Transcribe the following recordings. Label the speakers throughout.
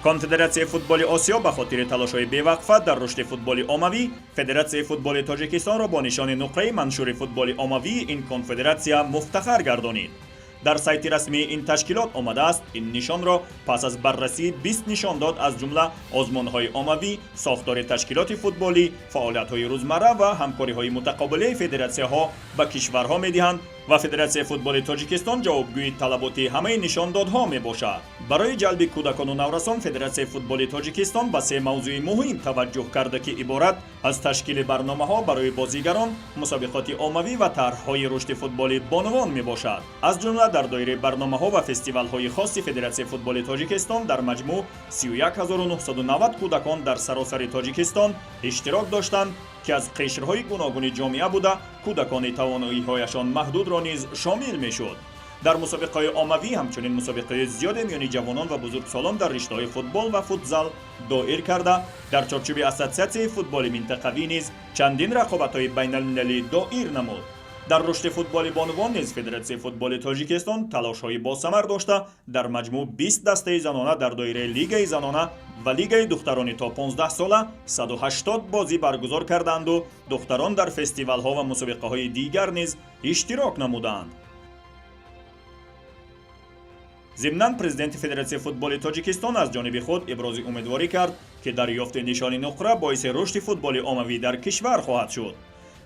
Speaker 1: конфедератсияи футболи осиё ба хотири талошҳои бевақфа дар рушди футболи оммавӣ федератсияи футболи тоҷикистонро бо нишони нуқраи маншури футболи оммавии ин конфедератсия муфтахар гардонид. дар сайти расмии ин ташкилот омадааст ин нишонро пас аз баррасии 20 нишондод аз ҷумла озмунҳои оммавӣ, сохтори ташкилоти футболӣ, фаъолиятҳои рӯзмарра ва ҳамкориҳои мутақобилаи федератсияҳо ба кишварҳо медиҳанд ва федератсияи футболи тоҷикистон ҷавобгӯи талаботи ҳамаи нишондодҳо мебошад. барои ҷалби кӯдакону наврасон федератсияи футболи тоҷикистон ба се мавзӯи муҳим таваҷҷӯҳ карда ки иборат аз ташкили барномаҳо барои бозигарон, мусобиқоти оммавӣ ва тарҳҳои рушди футболи бонувон мебошад. аз ҷумла дар доираи барномаҳо ва фестивалҳои хоси федератсияи футболи тоҷикистон дар маҷмӯъ 31990 кӯдакон дар саросари тоҷикистон иштирок доштанд ки аз қишрҳои гуногуни ҷомеа буда кӯдакони тавоноиҳояшон маҳдудро низ шомил мешуд. дар мусобиқаҳои оммавӣ ҳамчунин мусобиқаҳои зиёде миёни ҷавонон ва бузургсолон дар риштаҳои футбол ва футзал доир карда дар чорчӯби ассотсиатсияи футболи минтақавӣ низ чандин рақобатҳои байналмилалӣ доир намуд. дар рушди футболи бонувон низ федератсияи футболи тоҷикистон талошҳои босамар дошта дар маҷмӯъ 20 дастаи занона дар доираи лигаи занона ва лигаи духтарони то 15 сола 180 бозӣ баргузор карданду духтарон дар фестивалҳо ва мусобиқаҳои дигар низ иштирок намуданд. зимнан президенти федератсияи футболи тоҷикистон аз ҷониби худ ибрози умедворӣ кард ки дарёфти нишони нуқра боиси рушди футболи оммавӣ дар кишвар хоҳад шуд.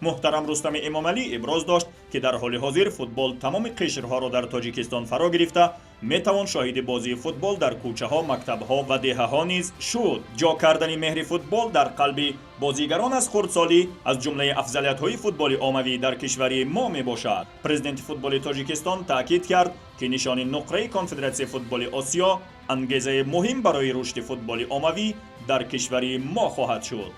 Speaker 1: муҳтарам Рустами Эмомалӣ иброз дошт ки дар ҳоли ҳозир футбол тамоми қишрҳоро дар тоҷикистон фаро гирифта метавон шоҳиди бозии футбол дар кӯчаҳо, мактабҳо ва деҳаҳо низ шуд. ҷо кардани меҳри футбол дар қалби бозигарон аз хурдсолӣ аз ҷумлаи афзалиятҳои футболи оммавӣ дар кишвари мо мебошад. президенти футболи тоҷикистон таъкид кард ки нишони нуқраи конфедератсияи футболи осиё ангезаи муҳим барои рушди футболи оммавӣ дар кишвари мо хоҳад шуд.